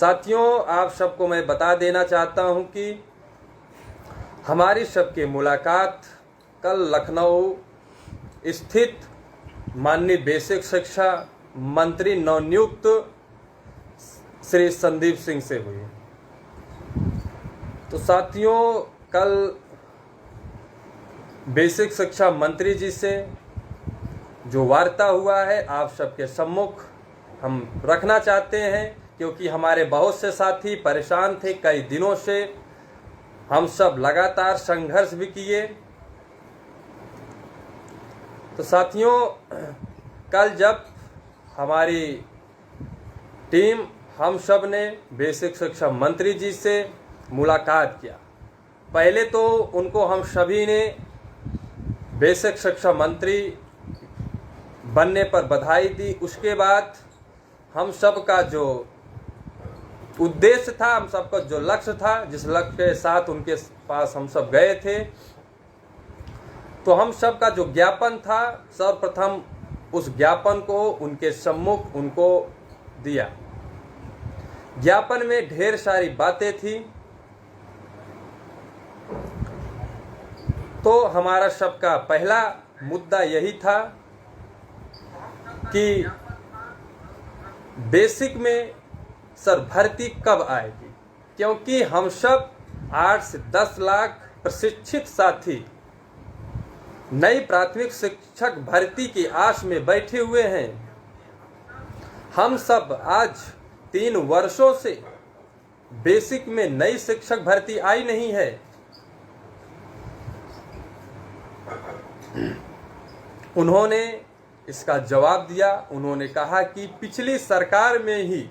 साथियों, आप सबको मैं बता देना चाहता हूं कि हमारी सबकी मुलाकात कल लखनऊ स्थित माननीय बेसिक शिक्षा मंत्री नवनियुक्त श्री संदीप सिंह से हुई। तो साथियों, कल बेसिक शिक्षा मंत्री जी से जो वार्ता हुआ है आप सबके सम्मुख हम रखना चाहते हैं, क्योंकि हमारे बहुत से साथी परेशान थे। कई दिनों से हम सब लगातार संघर्ष भी किए। तो साथियों, कल जब हमारी टीम हम सब ने बेसिक शिक्षा मंत्री जी से मुलाकात किया, पहले तो उनको हम सभी ने बेसिक शिक्षा मंत्री बनने पर बधाई दी। उसके बाद हम सब का जो उद्देश्य था, हम सबका जो लक्ष्य था, जिस लक्ष्य के साथ उनके पास हम सब गए थे, तो हम सब का जो ज्ञापन था, सर्वप्रथम उस ज्ञापन को उनके सम्मुख उनको दिया। ज्ञापन में ढेर सारी बातें थी। तो हमारा सबका पहला मुद्दा यही था कि बेसिक में सर भर्ती कब आएगी, क्योंकि हम सब 8 से 10 लाख प्रशिक्षित साथी नई प्राथमिक शिक्षक भर्ती की आस में बैठे हुए हैं। हम सब आज 3 वर्षों से बेसिक में नई शिक्षक भर्ती आई नहीं है। उन्होंने इसका जवाब दिया। उन्होंने कहा कि पिछली सरकार में ही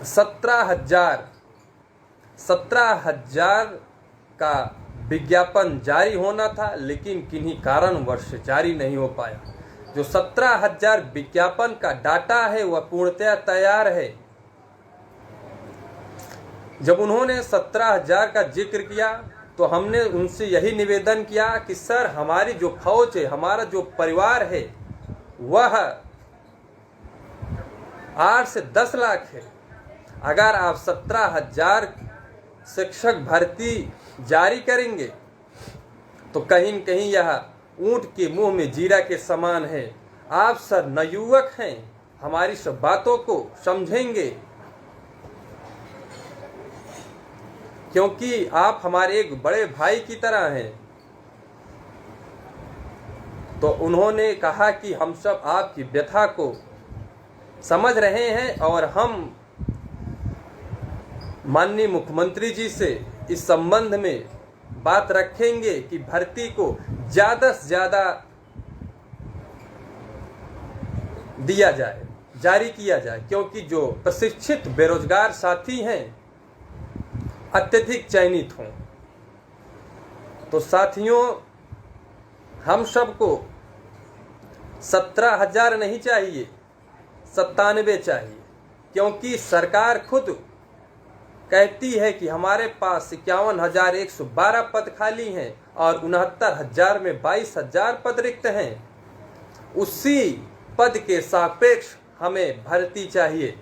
17,000 का विज्ञापन जारी होना था, लेकिन किन्हीं कारणवश जारी नहीं हो पाया। जो 17,000 विज्ञापन का डाटा है वह पूर्णतया तैयार है। जब उन्होंने 17,000 का जिक्र किया तो हमने उनसे यही निवेदन किया कि सर, हमारी जो फौज है, हमारा जो परिवार है, वह 8 से 10 लाख है। अगर आप 17,000 शिक्षक भर्ती जारी करेंगे तो कहीं न कहीं यह ऊंट के मुंह में जीरा के समान है। आप सर नवयुवक हैं, हमारी सब बातों को समझेंगे, क्योंकि आप हमारे एक बड़े भाई की तरह हैं। तो उन्होंने कहा कि हम सब आपकी व्यथा को समझ रहे हैं और हम माननीय मुख्यमंत्री जी से इस संबंध में बात रखेंगे कि भर्ती को ज़्यादा से ज़्यादा दिया जाए, जारी किया जाए, क्योंकि जो प्रशिक्षित बेरोजगार साथी हैं अत्यधिक चयनित हों। तो साथियों, हम सबको 17,000 नहीं चाहिए, 97 चाहिए, क्योंकि सरकार खुद कहती है कि हमारे पास 51,112 पद खाली हैं और 69,000 में 22,000 पद रिक्त हैं। उसी पद के सापेक्ष हमें भर्ती चाहिए।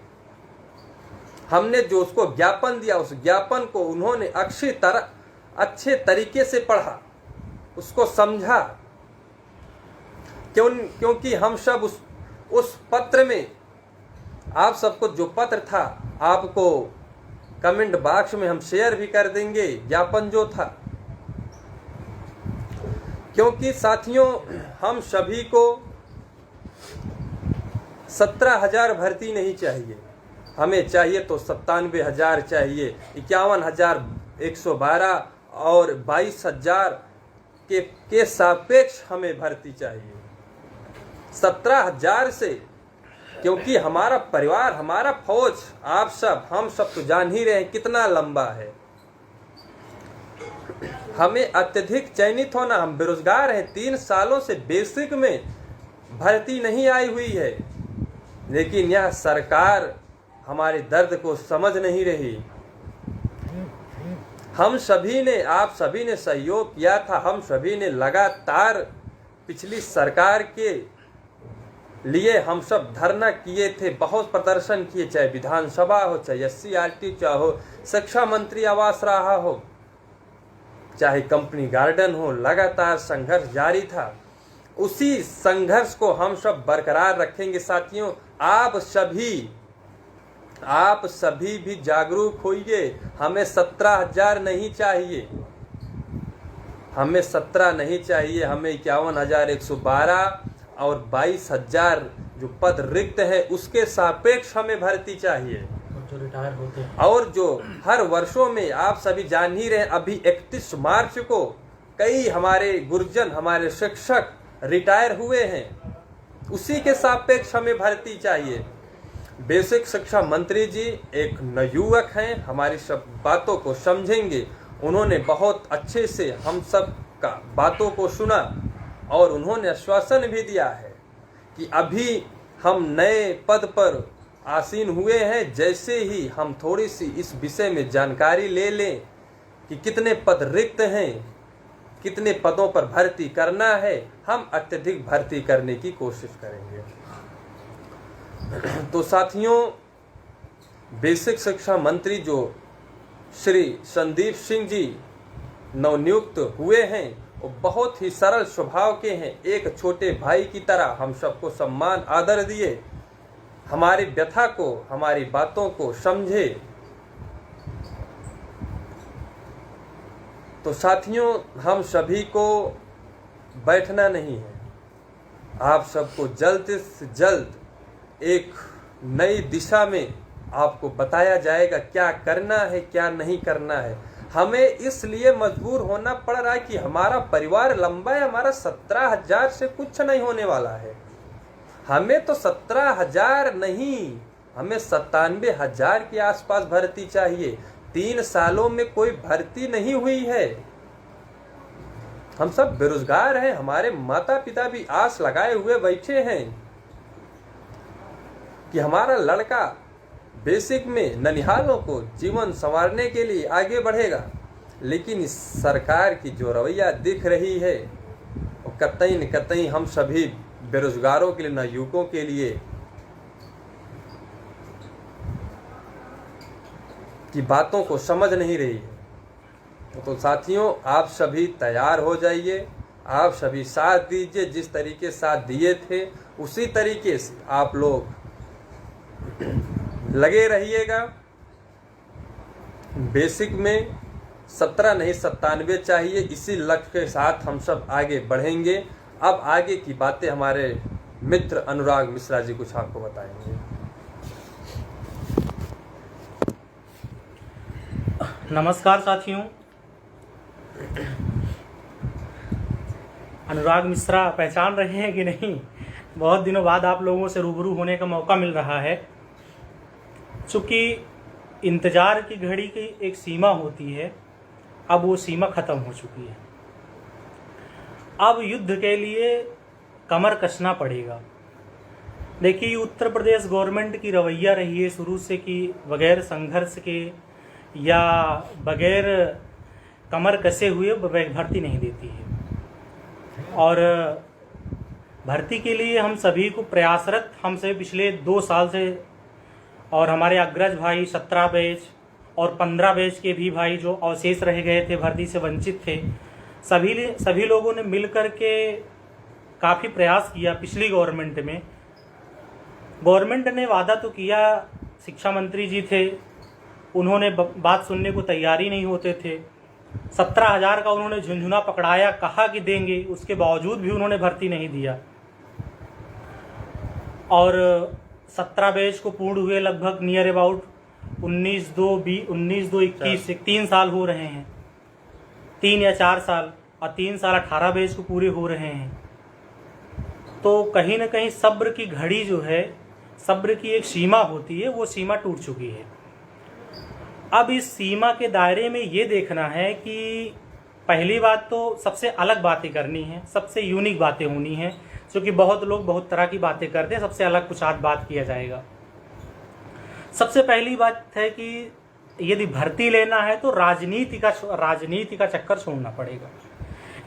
हमने जो उसको ज्ञापन दिया, उस ज्ञापन को उन्होंने अच्छे तरीके से पढ़ा, उसको समझा, क्योंकि हम सब उस पत्र में, आप सबको जो पत्र था आपको कमेंट बॉक्स में हम शेयर भी कर देंगे, ज्ञापन जो था। क्योंकि साथियों, हम सभी को 17,000 भर्ती नहीं चाहिए, हमें चाहिए तो 97,000 चाहिए, 51,112 और 22,000 के सापेक्ष हमें भर्ती चाहिए। 17,000 से, क्योंकि हमारा परिवार, हमारा फौज, आप सब, हम सब तो जान ही रहे हैं कितना लंबा है। हमें अत्यधिक चयनित होना, हम बेरोजगार हैं, 3 सालों से बेसिक में भर्ती नहीं आई हुई है, लेकिन यह सरकार हमारे दर्द को समझ नहीं रही। हम सभी ने, आप सभी ने सहयोग किया था। हम सभी ने लगातार पिछली सरकार के लिए हम सब धरना किए थे, बहुत प्रदर्शन किए, चाहे विधानसभा हो, चाहे SC/RT, चाहे हो शिक्षा मंत्री आवास रहा हो, चाहे कंपनी गार्डन हो, लगातार संघर्ष जारी था। उसी संघर्ष को हम सब बरकरार रखेंगे। साथियों, आप सभी भी जागरूक होइए। हमें 17,000 नहीं चाहिए, हमें 17 नहीं चाहिए, हमें 51,112 और 22,000 जो पद रिक्त है उसके सापेक्ष हमें भर्ती चाहिए। जो रिटायर होते हैं और जो हर वर्षों में आप सभी जान ही रहे, अभी 31 मार्च को कई हमारे गुरुजन, हमारे शिक्षक रिटायर हुए हैं, उसी के सापेक्ष हमें भर्ती चाहिए। बेसिक शिक्षा मंत्री जी एक नवयुवक हैं, हमारी सब बातों को समझेंगे। उन्होंने बहुत अच्छे से हम सब का बातों को सुना और उन्होंने आश्वासन भी दिया है कि अभी हम नए पद पर आसीन हुए हैं, जैसे ही हम थोड़ी सी इस विषय में जानकारी ले लें कि कितने पद रिक्त हैं, कितने पदों पर भर्ती करना है, हम अत्यधिक भर्ती करने की कोशिश करेंगे। तो साथियों, बेसिक शिक्षा मंत्री जो श्री संदीप सिंह जी नवनियुक्त हुए हैं, वो बहुत ही सरल स्वभाव के हैं। एक छोटे भाई की तरह हम सबको सम्मान आदर दिए, हमारी व्यथा को, हमारी बातों को समझे। तो साथियों, हम सभी को बैठना नहीं है, आप सबको जल्द से जल्द एक नई दिशा में आपको बताया जाएगा क्या करना है, क्या नहीं करना है। हमें इसलिए मजबूर होना पड़ रहा है कि हमारा परिवार लंबा है, हमारा 17,000 से कुछ नहीं होने वाला है। हमें तो 17,000 नहीं, हमें 97,000 के आसपास भर्ती चाहिए। 3 सालों में कोई भर्ती नहीं हुई है। हम सब बेरोजगार हैं, हमारे माता पिता भी आस लगाए हुए बैठे हैं कि हमारा लड़का बेसिक में ननिहालों को जीवन संवारने के लिए आगे बढ़ेगा। लेकिन इस सरकार की जो रवैया दिख रही है, वो कतई न कतई हम सभी बेरोजगारों के लिए, नवयुवकों के लिए की बातों को समझ नहीं रही है। तो साथियों, आप सभी तैयार हो जाइए, आप सभी साथ दीजिए। जिस तरीके साथ दिए थे उसी तरीके से आप लोग लगे रहिएगा। बेसिक में 17 नहीं 97 चाहिए, इसी लक्ष्य के साथ हम सब आगे बढ़ेंगे। अब आगे की बातें हमारे मित्र अनुराग मिश्रा जी कुछ आपको बताएंगे। नमस्कार साथियों, अनुराग मिश्रा पहचान रहे हैं कि नहीं? बहुत दिनों बाद आप लोगों से रूबरू होने का मौका मिल रहा है। चूँकि इंतज़ार की घड़ी की एक सीमा होती है, अब वो सीमा ख़त्म हो चुकी है। अब युद्ध के लिए कमर कसना पड़ेगा। देखिए, उत्तर प्रदेश गवर्नमेंट की रवैया रही है शुरू से कि बगैर संघर्ष के या बगैर कमर कसे हुए भर्ती नहीं देती है। और भर्ती के लिए हम सभी को प्रयासरत, हमसे पिछले 2 साल से, और हमारे अग्रज भाई 17 बैच और 15 बैच के भी भाई जो अवशेष रह गए थे, भर्ती से वंचित थे, सभी लोगों ने मिलकर के काफ़ी प्रयास किया। पिछली गवर्नमेंट में गवर्नमेंट ने वादा तो किया, शिक्षा मंत्री जी थे, उन्होंने बात सुनने को तैयार ही नहीं होते थे। 17,000 का उन्होंने झुंझुना पकड़ाया, कहा कि देंगे, उसके बावजूद भी उन्होंने भर्ती नहीं दिया। और 17 बैच को पूर्ण हुए लगभग नियर अबाउट 19-2-21 से 3 साल हो रहे हैं, 3 या 4 साल, और 3 साल 18 बैच को पूरे हो रहे हैं। तो कहीं ना कहीं सब्र की घड़ी जो है, सब्र की एक सीमा होती है, वो सीमा टूट चुकी है। अब इस सीमा के दायरे में ये देखना है कि पहली बात तो सबसे अलग बातें करनी है, सबसे यूनिक बातें होनी हैं, क्योंकि बहुत लोग बहुत तरह की बातें करते हैं, सबसे अलग कुछ आज बात किया जाएगा। सबसे पहली बात है कि यदि भर्ती लेना है तो राजनीति का चक्कर छोड़ना पड़ेगा।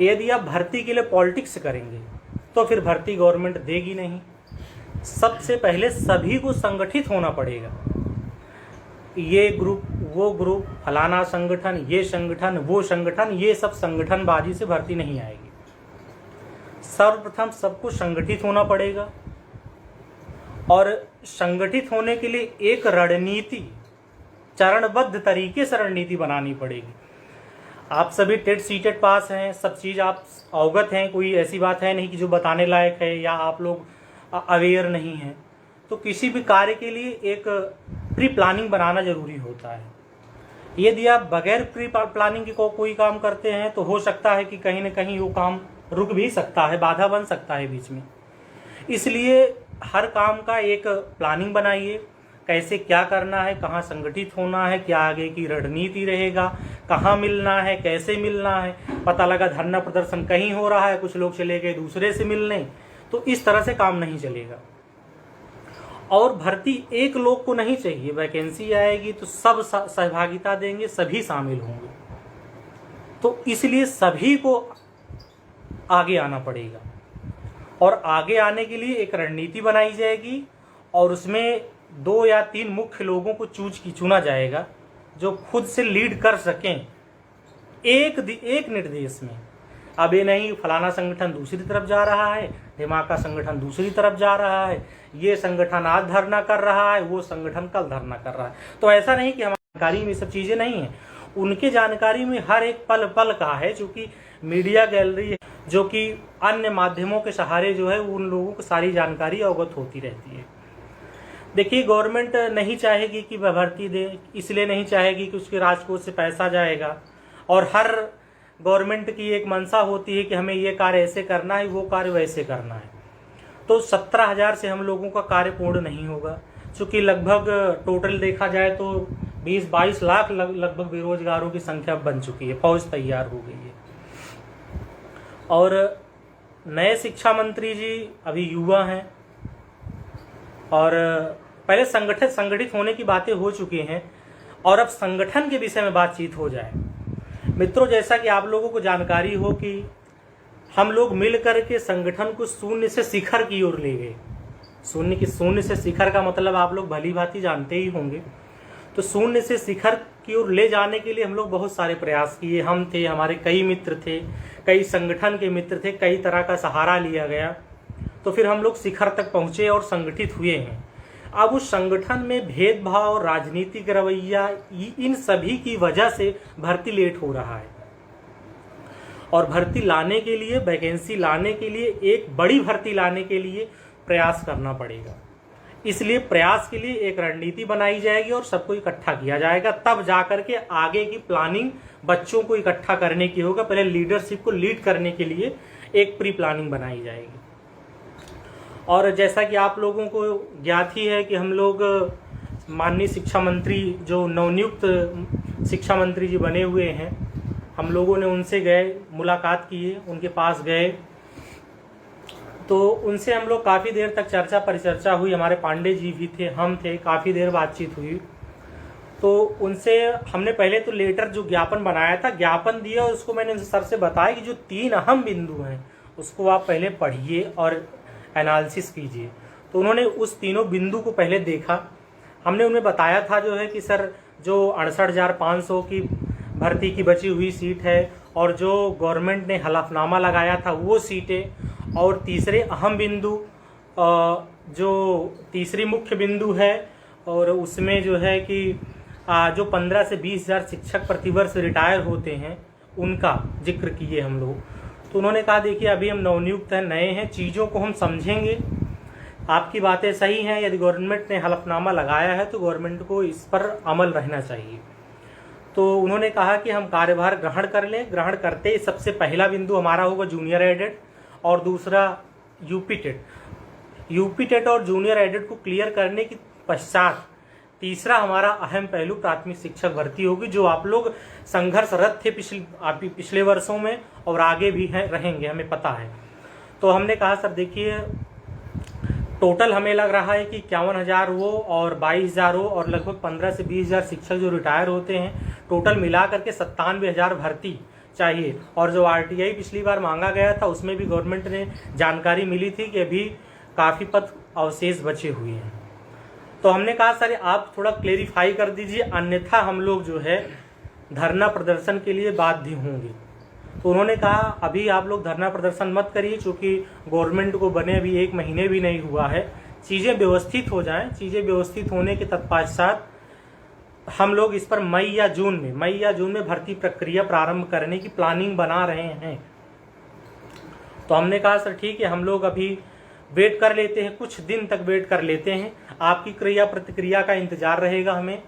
यदि आप भर्ती के लिए पॉलिटिक्स करेंगे तो फिर भर्ती गवर्नमेंट देगी नहीं। सबसे पहले सभी को संगठित होना पड़ेगा। ये ग्रुप, वो ग्रुप, फलाना संगठन, ये संगठन, वो संगठन, ये सब संगठनबाजी से भर्ती नहीं आएगी। सर्वप्रथम सबको संगठित होना पड़ेगा और संगठित होने के लिए एक रणनीति, चरणबद्ध तरीके से रणनीति बनानी पड़ेगी। आप सभी टेट सीटेट पास हैं, सब चीज़ आप अवगत हैं, कोई ऐसी बात है नहीं कि जो बताने लायक है या आप लोग अवेयर नहीं हैं। तो किसी भी कार्य के लिए एक प्री प्लानिंग बनाना जरूरी होता है। यदि आप बगैर प्री प्लानिंग के कोई काम करते हैं तो हो सकता है कि कहीं ना कहीं वो काम रुक भी सकता है, बाधा बन सकता है बीच में। इसलिए हर काम का एक प्लानिंग बनाइए, कैसे क्या करना है, कहाँ संगठित होना है, क्या आगे की रणनीति रहेगा, कहाँ मिलना है, कैसे मिलना है। पता लगा धरना प्रदर्शन कहीं हो रहा है, कुछ लोग चले गए दूसरे से मिलने, तो इस तरह से काम नहीं चलेगा। और भर्ती एक लोग को नहीं चाहिए, वैकेंसी आएगी तो सब सहभागिता देंगे, सभी शामिल होंगे। तो इसलिए सभी को आगे आना पड़ेगा और आगे आने के लिए एक रणनीति बनाई जाएगी और उसमें 2 या 3 मुख्य लोगों को चुना जाएगा जो खुद से लीड कर सकें एक निर्देश में। अब ये नहीं फलाना संगठन दूसरी तरफ जा रहा है, दिमाग का संगठन दूसरी तरफ जा रहा है, ये संगठन आज धरना कर रहा है, वो संगठन कल धरना कर रहा है। तो ऐसा नहीं कि हमारी जानकारी में सब चीजें नहीं है, उनके जानकारी में हर एक पल पल का है। चूंकि मीडिया गैलरी है, जो कि अन्य माध्यमों के सहारे जो है उन लोगों को सारी जानकारी अवगत होती रहती है। देखिए, गवर्नमेंट नहीं चाहेगी कि वह भर्ती दे, इसलिए नहीं चाहेगी कि उसके राजकोष से पैसा जाएगा। और हर गवर्नमेंट की एक मंशा होती है कि हमें ये कार्य ऐसे करना है, वो कार्य वैसे करना है। तो 17,000 से हम लोगों का कार्य पूर्ण नहीं होगा, क्योंकि लगभग टोटल देखा जाए तो 20-22 लाख लगभग बेरोजगारों की संख्या बन चुकी है, फौज तैयार हो गई है। और नए शिक्षा मंत्री जी अभी युवा हैं और पहले संगठित होने की बातें हो चुकी हैं और अब संगठन के विषय में बातचीत हो जाए। मित्रों, जैसा कि आप लोगों को जानकारी हो कि हम लोग मिलकर के संगठन को शून्य से शिखर की ओर ले गए। शून्य से शिखर का मतलब आप लोग भली भांति जानते ही होंगे। तो शून्य से शिखर की ओर ले जाने के लिए हम लोग बहुत सारे प्रयास किए। हम थे, हमारे कई मित्र थे, कई संगठन के मित्र थे, कई तरह का सहारा लिया गया, तो फिर हम लोग शिखर तक पहुंचे और संगठित हुए हैं। अब उस संगठन में भेदभाव, राजनीतिक रवैया, इन सभी की वजह से भर्ती लेट हो रहा है। और भर्ती लाने के लिए, वैकेंसी लाने के लिए, एक बड़ी भर्ती लाने के लिए प्रयास करना पड़ेगा। इसलिए प्रयास के लिए एक रणनीति बनाई जाएगी और सबको इकट्ठा किया जाएगा, तब जाकर के आगे की प्लानिंग बच्चों को इकट्ठा करने की होगा। पहले लीडरशिप को लीड करने के लिए एक प्री प्लानिंग बनाई जाएगी। और जैसा कि आप लोगों को ज्ञात ही है कि हम लोग माननीय शिक्षा मंत्री, जो नवनियुक्त शिक्षा मंत्री जी बने हुए हैं, हम लोगों ने उनसे गए, मुलाकात किए, उनके पास गए, तो उनसे हम लोग काफ़ी देर तक चर्चा परिचर्चा हुई। हमारे पांडे जी भी थे, हम थे, काफ़ी देर बातचीत हुई। तो उनसे हमने पहले तो लेटर जो ज्ञापन बनाया था, ज्ञापन दिया, उसको मैंने सर से बताया कि जो 3 अहम बिंदु हैं उसको आप पहले पढ़िए और एनालिसिस कीजिए। तो उन्होंने उस तीनों बिंदु को पहले देखा। हमने उन्हें बताया था जो है कि सर, जो 68,500 की भर्ती की बची हुई सीट है और जो गवर्नमेंट ने हलफनामा लगाया था वो सीटें, और तीसरे अहम बिंदु, जो तीसरी मुख्य बिंदु है, और उसमें जो है कि जो 15 से 20,000 शिक्षक प्रतिवर्ष रिटायर होते हैं उनका जिक्र किए हम लोग। तो उन्होंने कहा देखिए, अभी हम नवनियुक्त हैं, नए हैं, चीज़ों को हम समझेंगे, आपकी बातें सही हैं, यदि गवर्नमेंट ने हलफनामा लगाया है तो गवर्नमेंट को इस पर अमल रहना चाहिए। तो उन्होंने कहा कि हम कार्यभार ग्रहण कर लें। ग्रहण करते सबसे पहला बिंदु हमारा होगा जूनियर एडेड और दूसरा यूपी टेट और जूनियर एडेड को क्लियर करने के पश्चात तीसरा हमारा अहम पहलू प्राथमिक शिक्षक भर्ती होगी, जो आप लोग संघर्षरत थे पिछले वर्षों में और आगे भी रहेंगे, हमें पता है। तो हमने कहा सर देखिए, टोटल हमें लग रहा है कि 51,000 वो और 22,000 वो और लगभग 15 से 20,000 शिक्षक जो रिटायर होते हैं, टोटल मिला करके 97,000 भर्ती चाहिए। और जो RTI पिछली बार मांगा गया था उसमें भी गवर्नमेंट ने जानकारी मिली थी कि अभी काफ़ी पद अवशेष बचे हुए हैं। तो हमने कहा सर आप थोड़ा क्लेरिफाई कर दीजिए, अन्यथा हम लोग जो है धरना प्रदर्शन के लिए बाध्य होंगे। तो उन्होंने कहा अभी आप लोग धरना प्रदर्शन मत करिए, क्योंकि गवर्नमेंट को बने अभी 1 महीने भी नहीं हुआ है, चीज़ें व्यवस्थित हो जाएं। चीज़ें व्यवस्थित होने के तत्पश्चात हम लोग इस पर मई या जून में भर्ती प्रक्रिया प्रारंभ करने की प्लानिंग बना रहे हैं। तो हमने कहा सर ठीक है, हम लोग अभी वेट कर लेते हैं, कुछ दिन तक वेट कर लेते हैं, आपकी क्रिया प्रतिक्रिया का इंतजार रहेगा हमें,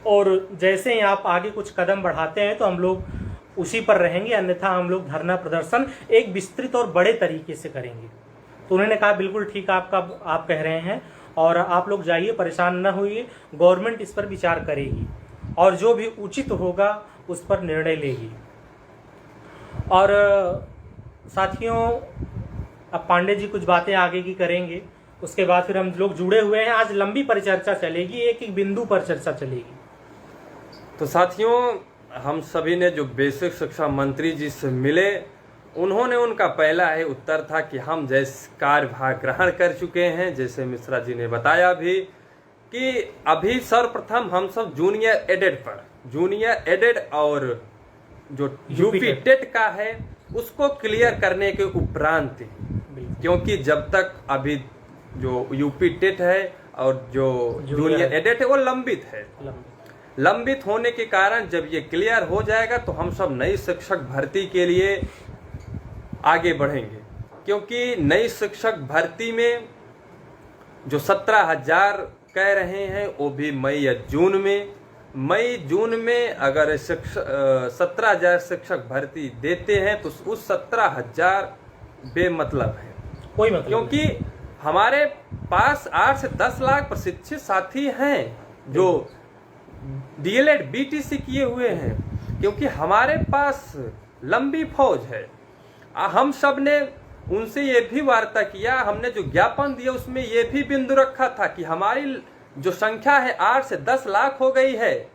और जैसे ही आप आगे कुछ कदम बढ़ाते हैं तो हम लोग उसी पर रहेंगे, अन्यथा हम लोग धरना प्रदर्शन एक विस्तृत और बड़े तरीके से करेंगे। तो उन्होंने कहा बिल्कुल ठीक आप कह रहे हैं, और आप लोग जाइए, परेशान न होइए, गवर्नमेंट इस पर विचार करेगी और जो भी उचित होगा उस पर निर्णय लेगी। और साथियों, अब पांडे जी कुछ बातें आगे की करेंगे, उसके बाद फिर हम लोग जुड़े हुए हैं, आज लंबी परिचर्चा चलेगी, एक एक बिंदु पर चर्चा चलेगी। तो साथियों, हम सभी ने जो बेसिक शिक्षा मंत्री जी से मिले, उन्होंने उनका पहला ही उत्तर था कि हम जैसे कार्यभार ग्रहण कर चुके हैं, जैसे मिश्रा जी ने बताया भी कि अभी सर्वप्रथम हम सब जूनियर एडेड और जो यूपी टेट का है उसको क्लियर करने के उपरांत, क्योंकि जब तक अभी जो यूपी टेट है और जो जूनियर एडेड है वो लंबित होने के कारण जब ये क्लियर हो जाएगा तो हम सब नई शिक्षक भर्ती के लिए आगे बढ़ेंगे। क्योंकि नई शिक्षक भर्ती में जो 17,000 कह रहे हैं वो भी मई जून में अगर 17,000 शिक्षक भर्ती देते हैं तो उस 17,000 बेमतलब है, कोई मतलब, क्योंकि हमारे पास 8 से 10 लाख प्रशिक्षित साथी हैं जो डीएलएड बीटीसी किए हुए हैं, क्योंकि हमारे पास लंबी फौज है। हम सब ने उनसे ये भी वार्ता किया, हमने जो ज्ञापन दिया उसमें ये भी बिंदु रखा था कि हमारी जो संख्या है 8 से 10 लाख हो गई है,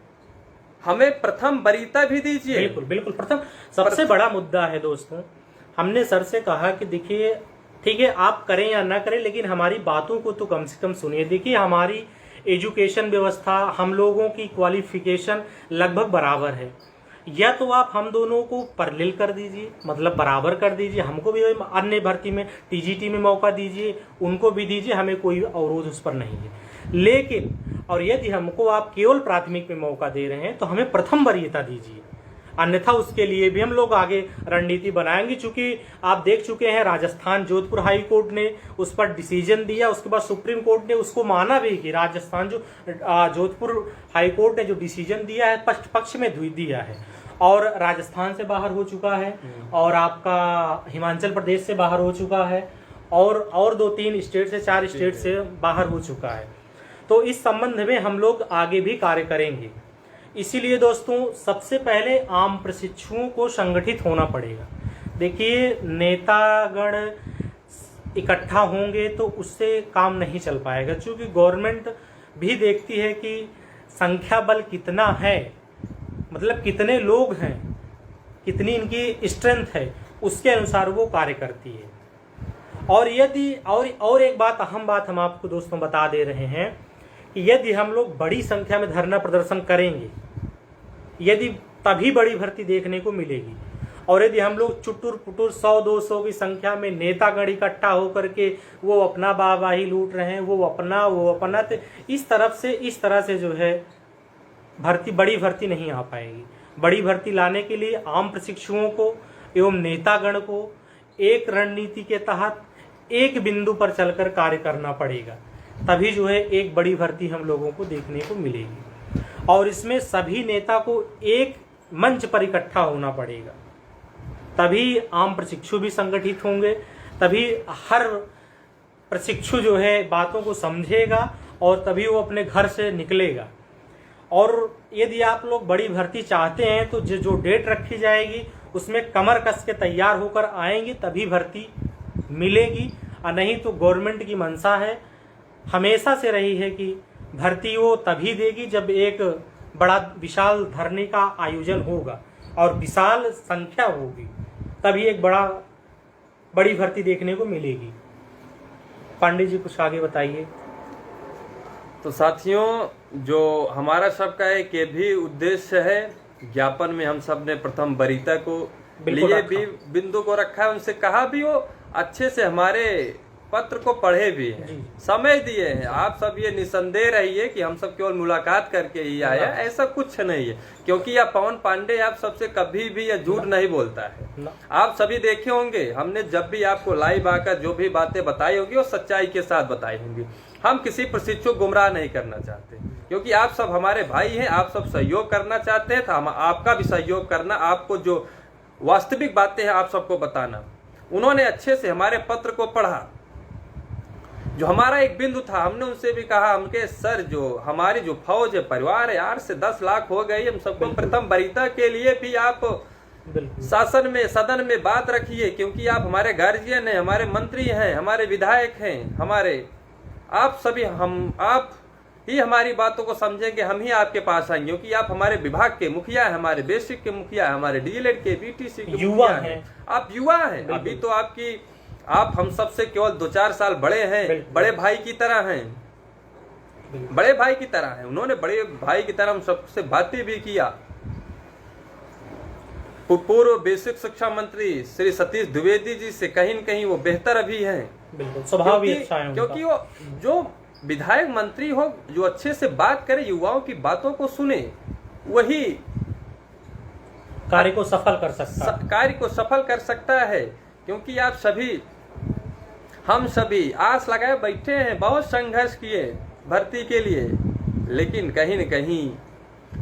हमें प्रथम वरीयता भी दीजिए। बिल्कुल प्रथम सबसे बड़ा मुद्दा है दोस्तों। हमने सर से कहा कि देखिए ठीक है आप करें या ना करें, लेकिन हमारी बातों को तो कम से कम सुनिए। देखिए हमारी एजुकेशन व्यवस्था, हम लोगों की क्वालिफिकेशन लगभग बराबर है, या तो आप हम दोनों को पैरेलल कर दीजिए, मतलब बराबर कर दीजिए, हमको भी अन्य भर्ती में टीजीटी में मौका दीजिए, उनको भी दीजिए, हमें कोई अवरोध उस पर नहीं है। लेकिन और यदि हमको आप केवल प्राथमिक में मौका दे रहे हैं तो हमें प्रथम वरीयता दीजिए, अन्यथा उसके लिए भी हम लोग आगे रणनीति बनाएंगे। चूंकि आप देख चुके हैं राजस्थान जोधपुर हाई कोर्ट ने उस पर डिसीजन दिया, उसके बाद सुप्रीम कोर्ट ने उसको माना भी कि राजस्थान जो जोधपुर हाई कोर्ट ने जो डिसीजन दिया है पक्ष में दिया है, और राजस्थान से बाहर हो चुका है, और आपका हिमाचल प्रदेश से बाहर हो चुका है, और 2-3 स्टेट से 4 स्टेट से बाहर हो चुका है। तो इस संबंध में हम लोग आगे भी कार्य करेंगे। इसीलिए दोस्तों सबसे पहले आम प्रशिक्षुओं को संगठित होना पड़ेगा। देखिए नेतागण इकट्ठा होंगे तो उससे काम नहीं चल पाएगा, क्योंकि गवर्नमेंट भी देखती है कि संख्या बल कितना है, मतलब कितने लोग हैं, कितनी इनकी स्ट्रेंथ है, उसके अनुसार वो कार्य करती है। और यदि और एक बात, अहम बात हम आपको दोस्तों बता दे रहे हैं कि यदि हम लोग बड़ी संख्या में धरना प्रदर्शन करेंगे, यदि तभी बड़ी भर्ती देखने को मिलेगी। और यदि हम लोग चुटुर पुटुर 100-200 की संख्या में नेतागण इकट्ठा होकर के वो अपना वाहवाही लूट रहे हैं, वो अपना तो इस तरह से जो है बड़ी भर्ती नहीं आ पाएगी। बड़ी भर्ती लाने के लिए आम प्रशिक्षुओं को एवं नेतागण को एक रणनीति के तहत एक बिंदु पर चलकर कार्य करना पड़ेगा, तभी जो है एक बड़ी भर्ती हम लोगों को देखने को मिलेगी। और इसमें सभी नेता को एक मंच पर इकट्ठा होना पड़ेगा, तभी आम प्रशिक्षु भी संगठित होंगे, तभी हर प्रशिक्षु जो है बातों को समझेगा और तभी वो अपने घर से निकलेगा। और यदि आप लोग बड़ी भर्ती चाहते हैं तो जो डेट रखी जाएगी उसमें कमर कस के तैयार होकर आएंगे, तभी भर्ती मिलेगी। और नहीं तो गवर्नमेंट की मंशा है, हमेशा से रही है कि भर्ती वो तभी देगी जब एक बड़ा विशाल धरने का आयोजन होगा और विशाल संख्या होगी, तभी एक बड़ी भर्ती देखने को मिलेगी। पांडे जी कुछ आगे बताइए। तो साथियों, जो हमारा सबका एक ये भी उद्देश्य है, ज्ञापन में हम सब ने प्रथम वरीयता को लिए भी बिंदु को रखा है, उनसे कहा भी वो अच्छे से हमारे पत्र को पढ़े भी हैं, समय दिए हैं। आप सब ये निसंदेह रहिए कि हम सब केवल मुलाकात करके ही आया, ऐसा कुछ नहीं है, क्योंकि यह पवन पांडे आप सबसे कभी भी यह झूठ नहीं बोलता है। आप सभी देखे होंगे, हमने जब भी आपको लाइव आकर जो भी बातें बताई होगी वो सच्चाई के साथ बताई होंगी। हम किसी प्रशिक्षु को गुमराह नहीं करना चाहते, क्योंकि आप सब हमारे भाई हैं, आप सब सहयोग करना चाहते हैं, तो हम आपका भी सहयोग करना, आपको जो वास्तविक बातें हैं आप सबको बताना। उन्होंने अच्छे से हमारे पत्र को पढ़ा। जो हमारा एक बिंदु था, हमने उनसे भी कहा, हमके सर जो हमारी जो फौज है, परिवार है, 8 से 10 लाख हो गई, हम सबको प्रथम वरीयता के लिए भी आप शासन में, सदन में बात रखिए, क्योंकि आप हमारे गार्जियन हैं, हमारे मंत्री हैं, हमारे विधायक हैं, हमारे आप सभी, आप ही हमारी बातों को समझेंगे, हम ही आपके पास आएंगे, क्योंकि आप हमारे विभाग के मुखिया हैं, हमारे बेसिक के मुखिया हैं, हमारे डीएलएड के, बीटीसी के युवा हैं, आप युवा हैं। अभी तो आप हम सबसे केवल 2-4 साल बड़े हैं, बड़े भाई की तरह हैं, बड़े भाई की तरह हैं। उन्होंने बड़े भाई की तरह हम सबसे बातें भी किया। पूर्व बेसिक शिक्षा मंत्री श्री सतीश द्विवेदी जी से कहीं न कहीं वो बेहतर अभी हैं, स्वभाव भी अच्छा है, क्योंकि वो जो विधायक मंत्री हो, जो अच्छे से बात करे, युवाओं की बातों को सुने, वही कार्य को सफल कर सकता है। क्योंकि आप सभी, हम सभी आस लगाए बैठे हैं, बहुत संघर्ष किए भर्ती के लिए, लेकिन कहीं न कहीं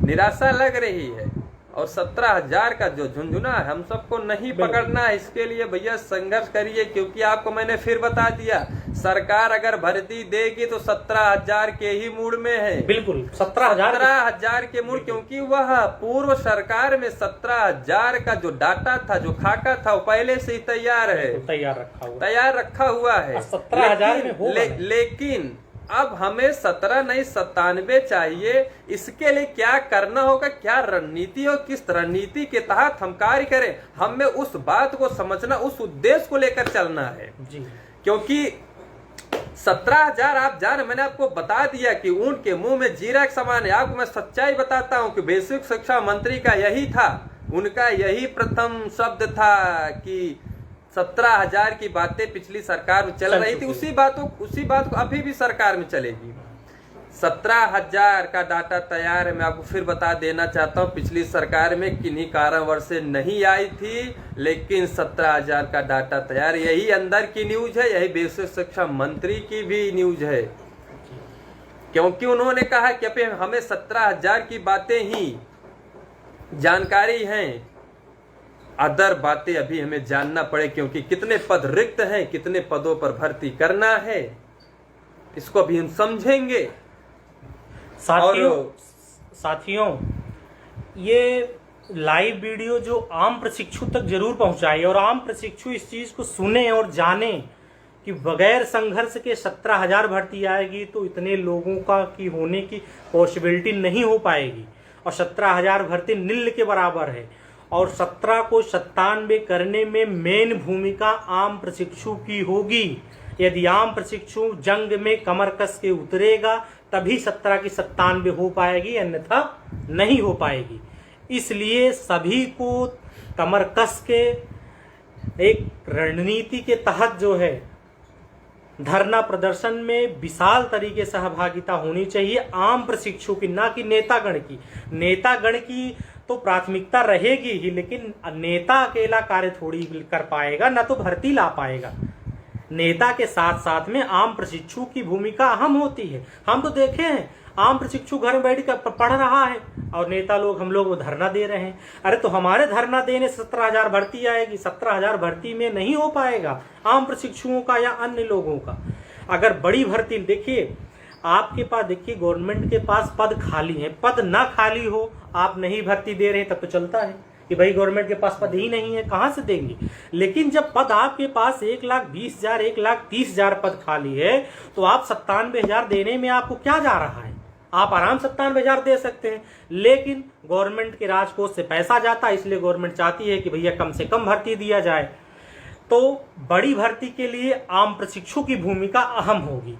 निराशा लग रही है। और 17,000 का जो झुंझुना है, हम सबको नहीं पकड़ना है। इसके लिए भैया संघर्ष करिए, क्योंकि आपको मैंने फिर बता दिया, सरकार अगर भर्ती देगी तो 17,000 के ही मूड में है। बिल्कुल 17,000 के मूड, क्योंकि वह पूर्व सरकार में 17,000 का जो डाटा था, जो खाका था, वो पहले से ही तैयार रखा हुआ है। 17,000 में होगा। लेकिन अब हमें 17 नहीं 97 चाहिए। इसके लिए क्या करना होगा, क्या रणनीति हो, किस रणनीति के तहत हम कार्य करें, हमें उस बात को समझना, उस उद्देश्य को लेकर चलना है जी। क्योंकि 17,000 आप जान, मैंने आपको बता दिया कि ऊंट के मुंह में जीरा के समान है। आपको मैं सच्चाई बताता हूं कि बेसिक शिक्षा मंत्री का यही था, उनका यही प्रथम शब्द था कि 17,000 की बातें पिछली सरकार में चल रही थी, उसी बात को अभी भी सरकार में चलेगी। 17,000 का डाटा तैयार है। मैं आपको फिर बता देना चाहता हूँ, पिछली सरकार में किन्हीं कारणवश से नहीं आई थी, लेकिन 17,000 का डाटा तैयार। यही अंदर की न्यूज है, यही बेसिक शिक्षा मंत्री की भी न्यूज है, क्योंकि उन्होंने कहा कि अभी हमें 17,000 की बातें ही जानकारी हैं, अदर बातें अभी हमें जानना पड़े, क्योंकि कितने पद रिक्त हैं, कितने पदों पर भर्ती करना है, इसको भी हम समझेंगे। साथियों, ये लाइव वीडियो जो आम प्रशिक्षु तक जरूर पहुंचाइए, और आम प्रशिक्षु इस चीज को सुने और जाने कि बगैर संघर्ष के 17,000 भर्ती आएगी तो इतने लोगों का की होने की पॉसिबिलिटी नहीं हो पाएगी, और 17,000 भर्ती नील के बराबर है। और 17 को 97 करने में मेन भूमिका आम प्रशिक्षु की होगी। यदि आम प्रशिक्षु जंग में कमर कस के उतरेगा तभी 17 की 97 हो पाएगी, अन्यथा नहीं हो पाएगी। इसलिए सभी को कमर कस के एक रणनीति के तहत जो है धरना प्रदर्शन में विशाल तरीके से सहभागिता होनी चाहिए, आम प्रशिक्षु की, ना कि नेतागण की। नेतागण की तो प्राथमिकता रहेगी ही, लेकिन नेता अकेला कार्य थोड़ी कर पाएगा, ना तो भर्ती ला पाएगा। नेता के साथ साथ में आम प्रशिक्षु की भूमिका अहम होती है। हम तो देखे हैं, आम प्रशिक्षु घर में बैठ कर पढ़ रहा है और नेता लोग, हम लोग धरना दे रहे हैं। अरे तो हमारे धरना देने 17,000 भर्ती आएगी, 17,000 भर्ती में नहीं हो पाएगा आम प्रशिक्षुओं का या अन्य लोगों का। अगर बड़ी भर्ती, देखिए आपके पास, देखिए गवर्नमेंट के पास पद खाली है, पद ना खाली हो, आप नहीं भर्ती दे रहे तब तो चलता है कि भाई गवर्नमेंट के पास पद ही नहीं है, कहां से देंगे। लेकिन जब पद आपके पास 1,20,000 1,30,000 पद खाली है, तो आप 97,000 देने में आपको क्या जा रहा है, आप आराम 97,000 दे सकते हैं। लेकिन गवर्नमेंट के राजकोष से पैसा जाता है, इसलिए गवर्नमेंट चाहती है कि भैया कम से कम भर्ती दिया जाए। तो बड़ी भर्ती के लिए आम प्रशिक्षु की भूमिका अहम होगी।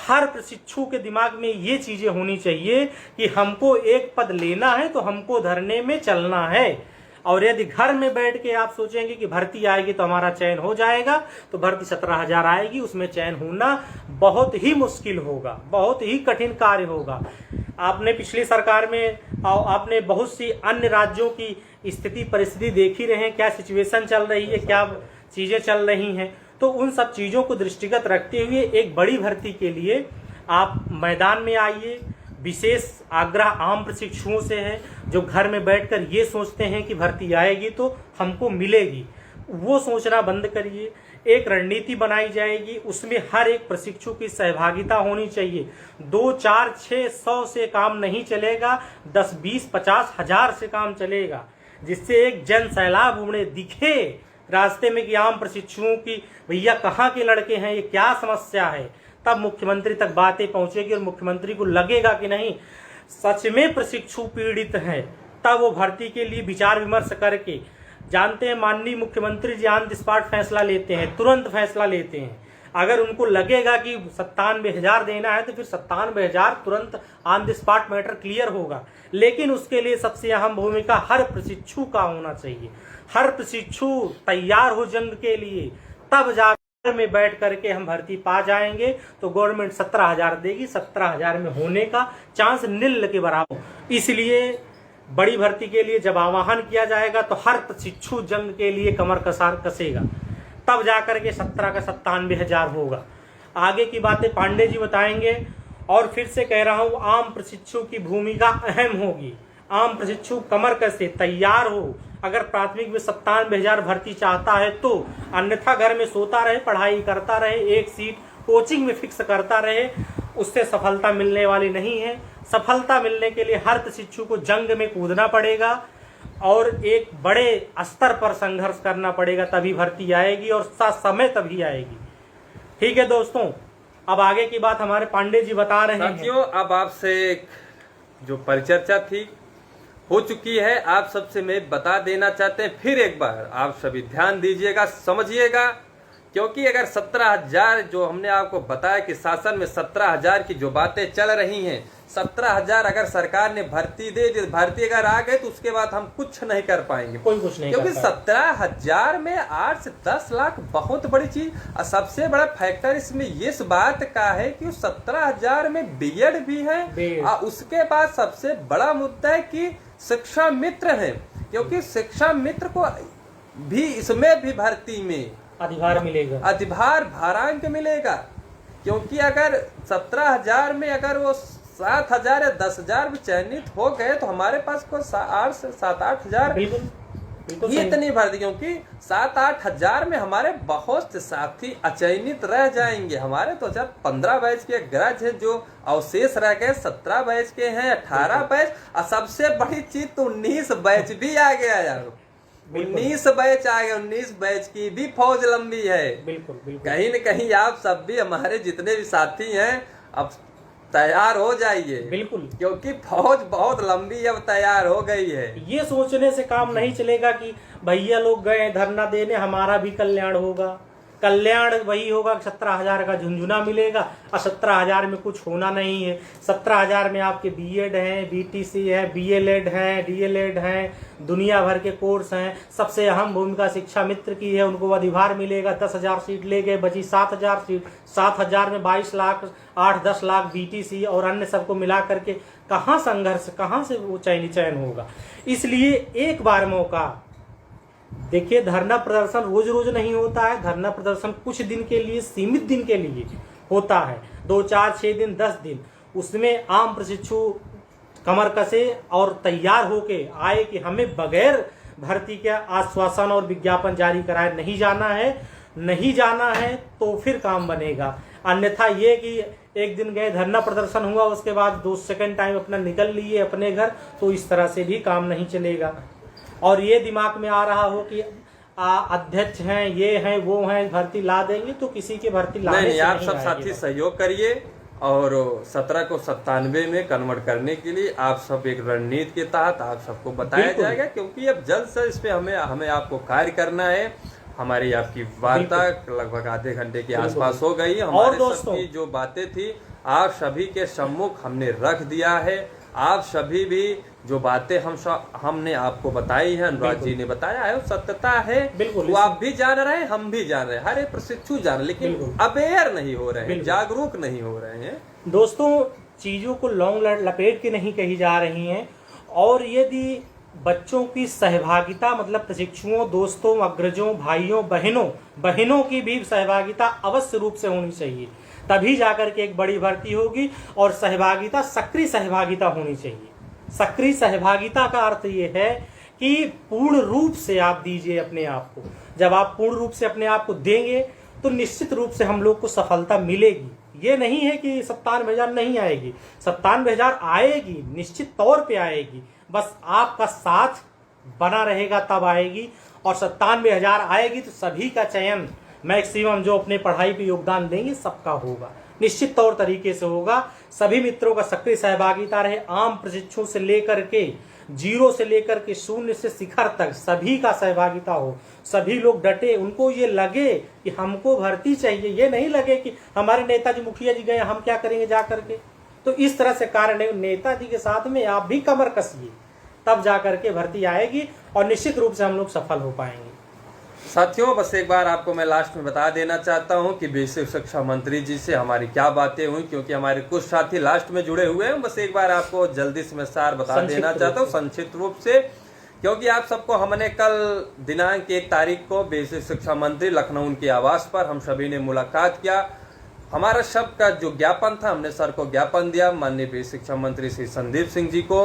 हर प्रशिक्षु के दिमाग में ये चीजें होनी चाहिए कि हमको एक पद लेना है तो हमको धरने में चलना है। और यदि घर में बैठ के आप सोचेंगे कि भर्ती आएगी तो हमारा चयन हो जाएगा, तो भर्ती 17,000 आएगी, उसमें चयन होना बहुत ही मुश्किल होगा, बहुत ही कठिन कार्य होगा। आपने पिछली सरकार में आपने बहुत सी अन्य राज्यों की स्थिति परिस्थिति देख ही रहे हैं, क्या सिचुएशन चल रही है, क्या चीजें चल रही हैं। तो उन सब चीजों को दृष्टिगत रखते हुए एक बड़ी भर्ती के लिए आप मैदान में आइए। विशेष आग्रह आम प्रशिक्षुओं से है जो घर में बैठकर ये सोचते हैं कि भर्ती आएगी तो हमको मिलेगी, वो सोचना बंद करिए। एक रणनीति बनाई जाएगी, उसमें हर एक प्रशिक्षु की सहभागिता होनी चाहिए। 2, 4, 6, 100 से काम नहीं चलेगा, 10, 20, 50 हजार से काम चलेगा, जिससे एक जन सैलाब उन्हें दिखे रास्ते में कि आम प्रशिक्षुओं की भैया कहाँ के लड़के हैं, ये क्या समस्या है। तब मुख्यमंत्री तक बातें पहुंचेगी और मुख्यमंत्री को लगेगा कि नहीं सच में प्रशिक्षु पीड़ित हैं। तब वो भर्ती के लिए विचार विमर्श करके, जानते हैं माननीय मुख्यमंत्री जी ऑन द स्पॉट फैसला लेते हैं, तुरंत फैसला लेते हैं। अगर उनको लगेगा कि 97,000 देना है तो फिर 97,000 तुरंत on the spot matter clear होगा। लेकिन उसके लिए सबसे अहम भूमिका हर प्रशिक्षु का होना चाहिए। हर प्रशिक्षु तैयार हो जंग के लिए, तब जाकर में बैठ करके हम भर्ती पा जाएंगे। तो गवर्नमेंट 17,000 देगी, 17,000 में होने का चांस नील के बराबर। इसलिए बड़ी भर्ती के लिए जब आह्वान किया जाएगा तो हर प्रशिक्षु जंग के लिए कमर कसेगा, तब जाकर के 17 का 97,000 होगा। आगे की बातें पांडे जी बताएंगे। और फिर से कह रहा हूं, आम प्रशिक्षु की भूमिका अहम होगी। आम प्रशिक्षु कमर कसे तैयार हो। अगर प्राथमिक में 97,000 भर्ती चाहता है तो अन्यथा घर में सोता रहे, पढ़ाई करता रहे, एक सीट कोचिंग में फिक्स करता रहे, उससे सफलता मिलने वाली नहीं है। सफलता मिलने के लिए हर प्रशिक्षु को जंग में कूदना पड़ेगा और एक बड़े स्तर पर संघर्ष करना पड़ेगा, तभी भर्ती आएगी और समय तभी आएगी। ठीक है दोस्तों, अब आगे की बात हमारे पांडे जी बता रहे हैं। साथियों, अब आपसे जो परिचर्चा थी हो चुकी है, आप सबसे मैं बता देना चाहते हैं फिर एक बार, आप सभी ध्यान दीजिएगा, समझिएगा। क्योंकि अगर 17,000 जो हमने आपको बताया कि शासन में 17,000 की जो बातें चल रही हैं, 17,000 अगर सरकार ने भर्ती दे दी, भर्ती अगर आ गए तो उसके बाद हम कुछ नहीं कर पाएंगे, कोई कुछ नहीं। क्योंकि 17,000 में 8 से 10 लाख बहुत बड़ी चीज। और सबसे बड़ा फैक्टर इसमें इस बात का है कि 17,000 में बीएड भी है और उसके बाद सबसे बड़ा मुद्दा है कि शिक्षा मित्र है, क्योंकि शिक्षा मित्र को भी इसमें भी भर्ती में अधिभार मिलेगा, अधिभार भारांक मिलेगा। क्योंकि अगर 17,000 में अगर वो 7,000 या 10,000 भी चयनित हो गए तो हमारे पास को 8 से 7-8,000 ये इतनी भर्ती, क्योंकि 7-8 हजार में हमारे बहुत से साथी अचयनित रह जाएंगे। हमारे तो 15 बैच के ग्रज है जो अवशेष रह गए, 17 बैच के हैं, 18 बैच, और सबसे बड़ी चीज तो 19 बैच भी आ गया यार। 19 बैच आ गए, 19 बैच की भी फौज लंबी है। बिल्कुल। कहीं न कहीं आप सब भी, हमारे जितने भी साथी हैं, अब तैयार हो जाइए, बिल्कुल, क्योंकि फौज बहुत लंबी अब तैयार हो गई है। ये सोचने से काम नहीं चलेगा कि भैया लोग गए धरना देने, हमारा भी कल्याण होगा। कल्याण वही होगा 17,000 का झुंझुना मिलेगा और 17,000 में कुछ होना नहीं है। 17,000 में आपके बीएड हैं, बीटीसी है, बीएलएड है, डीएलएड है, दुनिया भर के कोर्स हैं। सबसे अहम भूमिका शिक्षा मित्र की है, उनको अधिभार मिलेगा। 10,000 सीट ले गए, बची 7,000 सीट। 7,000 में 22 लाख 8-10 लाख बीटीसी और अन्य सबको मिला करके कहाँ संघर्ष, कहाँ से वो चयन होगा। इसलिए एक बार मौका देखिए, धरना प्रदर्शन रोज रोज नहीं होता है। धरना प्रदर्शन कुछ दिन के लिए, सीमित दिन के लिए होता है, 2, 4, 6 दिन, 10 दिन। उसमें आम प्रशिक्षु कमर कसे और तैयार होके आए कि हमें बगैर भर्ती के आश्वासन और विज्ञापन जारी कराए नहीं जाना है। नहीं जाना है तो फिर काम बनेगा। अन्यथा ये कि एक दिन गए, धरना प्रदर्शन हुआ, उसके बाद 2 सेकंड टाइम अपना निकल लिए अपने घर, तो इस तरह से भी काम नहीं चलेगा। और ये दिमाग में आ रहा हो कि अध्यक्ष हैं, ये हैं, वो हैं, भर्ती ला देंगे, तो किसी की भर्ती लाने नहीं, आप सब साथी सहयोग करिए और 17 को 97 में कन्वर्ट करने के लिए आप सब एक रणनीति के तहत आप सबको बताया जाएगा। क्योंकि अब जल्द से इस पे हमें आपको कार्य करना है। हमारी आपकी वार्ता लगभग आधे घंटे के आसपास हो गई। और हमारे दोस्तों, सबकी जो बातें थी आप सभी के सम्मुख हमने रख दिया है। आप सभी भी जो बातें हमने आपको बताई है, अनुराग जी ने बताया है, सत्यता है। वो आप भी जान रहे हैं, हम भी जान रहे हैं, हर एक प्रशिक्षु जान, लेकिन अवेयर नहीं हो रहे हैं, जागरूक नहीं हो रहे हैं। दोस्तों, चीजों को लौंग लपेट के नहीं कही जा रही हैं, और यदि बच्चों की सहभागिता, मतलब प्रशिक्षुओं, दोस्तों, अग्रजों, भाइयों, बहनों की भी सहभागिता अवश्य रूप से होनी चाहिए, तभी जाकर के एक बड़ी भर्ती होगी। और सहभागिता, सक्रिय सहभागिता होनी चाहिए। सक्रिय सहभागिता का अर्थ ये है कि पूर्ण रूप से आप दीजिए अपने आप को। जब आप पूर्ण रूप से अपने आप को देंगे तो निश्चित रूप से हम लोग को सफलता मिलेगी। ये नहीं है कि 97,000 नहीं आएगी, 97,000 आएगी, निश्चित तौर पे आएगी। बस आपका साथ बना रहेगा तब आएगी। और 97,000 आएगी तो सभी का चयन मैक्सिमम जो अपने पढ़ाई पे योगदान देंगे सबका होगा, निश्चित तौर तरीके से होगा। सभी मित्रों का सक्रिय सहभागिता रहे। आम प्रशिक्षु से लेकर के 0 से लेकर के 0 से शिखर तक सभी का सहभागिता हो। सभी लोग डटे, उनको ये लगे कि हमको भर्ती चाहिए, ये नहीं लगे कि हमारे नेताजी मुखिया जी गए, हम क्या करेंगे जा करके। तो इस तरह से कार्य नेताजी के साथ में आप भी कमर कसिए, तब जा करके भर्ती आएगी और निश्चित रूप से हम लोग सफल हो पाएंगे। साथियों, बस एक बार आपको मैं लास्ट में बता देना चाहता हूं कि बेसिक शिक्षा मंत्री जी से हमारी क्या बातें हुई, क्योंकि हमारे कुछ साथी लास्ट में जुड़े हुए हैं। बस एक बार आपको जल्दी से मैं सार बता देना चाहता हूं संक्षिप्त रूप से, क्योंकि आप सबको हमने कल दिनांक 1 तारीख को बेसिक शिक्षा मंत्री लखनऊ उनके आवास पर हम सभी ने मुलाकात किया। हमारा सबका जो ज्ञापन था, हमने सर को ज्ञापन दिया, माननीय बेसिक शिक्षा मंत्री श्री संदीप सिंह जी को।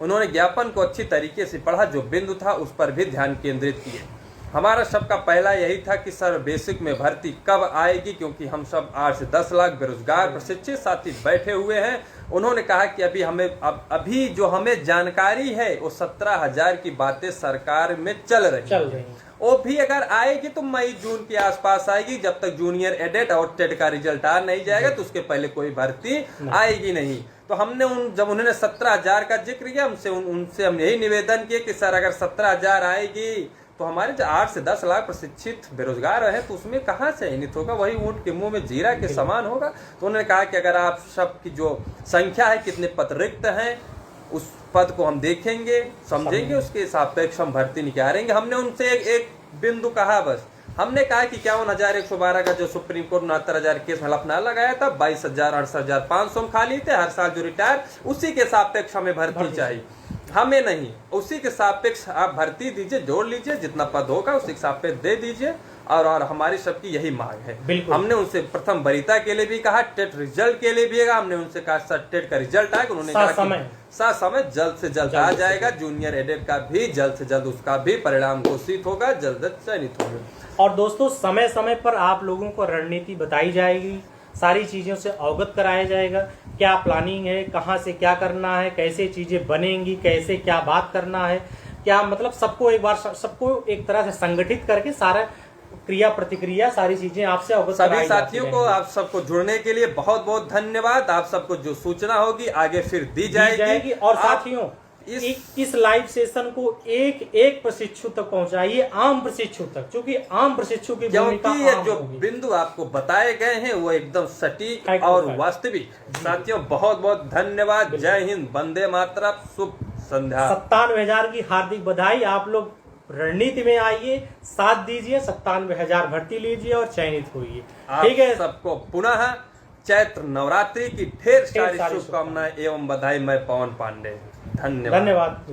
उन्होंने ज्ञापन को अच्छी तरीके से पढ़ा, जो बिंदु था उस पर भी ध्यान केंद्रित किए। हमारा सबका पहला यही था कि सर बेसिक में भर्ती कब आएगी, क्योंकि हम सब 8 से 10 लाख बेरोजगार प्रशिक्षित साथी बैठे हुए हैं। उन्होंने कहा कि अभी जो हमें जानकारी है वो 17,000 की बातें सरकार में चल रही है। वो भी अगर आएगी तो मई जून के आसपास आएगी। जब तक जूनियर एडेट और टेट का रिजल्ट आ नहीं जाएगा तो उसके पहले कोई भर्ती आएगी नहीं। तो हमने जब उन्होंने 17,000 का जिक्र किया, उनसे हम यही निवेदन किए कि सर अगर 17,000 आएगी तो हमारे जो 8 से 10 लाख प्रशिक्षित बेरोजगार है तो उसमें कहाँ चयनित होगा, वही ऊंट के मुंह में जीरा के समान होगा। तो उन्होंने कहा कि अगर आप सबकी जो संख्या है, कितने पद रिक्त हैं, उस पद को हम देखेंगे, समझेंगे, उसके सापेक्ष हम भर्ती निकालेंगे। हमने उनसे एक बिंदु कहा, बस हमने कहा कि 51,112 का जो सुप्रीम कोर्ट 69,000 केस में हलफनामा लगाया था, 22,000 68,500 हम खाली थे, हर साल जो रिटायर, उसी के सापेक्ष हमें भर्ती चाहिए, हमें नहीं। उसी के सापेक्ष आप भर्ती दीजिए, जोड़ लीजिए, जितना पद होगा उसी के सापेक्ष दे दीजिए। और हमारी सबकी यही मांग है। हमने उनसे प्रथम वरीयता के लिए भी कहा, टेट रिजल्ट के लिए भी कहा। हमने उनसे कहा सर टेट का रिजल्ट आएगा, उन्होंने कहा समय जल्द से जल्द आ जाएगा। जूनियर एडेड का भी जल्द से जल्द उसका भी परिणाम घोषित होगा, जल्द चयनित होगा। और दोस्तों, समय समय पर आप लोगों को रणनीति बताई जाएगी, सारी चीज़ों से अवगत कराया जाएगा, क्या प्लानिंग है, कहाँ से क्या करना है, कैसे चीज़ें बनेंगी, कैसे क्या बात करना है, क्या मतलब सबको एक बार सबको एक तरह से संगठित करके सारा क्रिया प्रतिक्रिया सारी चीजें आपसे अवगत सभी साथियों को आप सबको जुड़ने के लिए बहुत बहुत धन्यवाद। आप सबको जो सूचना होगी आगे फिर दी जाएगी। और साथियों, इस लाइव सेशन को एक प्रशिक्षु तक पहुंचाइए, आम प्रशिक्षु तक, क्योंकि आम प्रशिक्षु की भूमिका ये जो बिंदु आपको बताए गए हैं वो एकदम सटीक और वास्तविक। साथियों बहुत बहुत धन्यवाद। जय हिंद, वंदे मातरम, शुभ संध्या। 97,000 की हार्दिक बधाई। आप लोग रणनीति में आइए, साथ दीजिए, 97,000 भर्ती लीजिए और चयनित होइए। ठीक है, सबको पुनः चैत्र नवरात्रि की ढेर सारी शुभकामनाएं एवं बधाई। मैं पवन पांडे, धन्यवाद।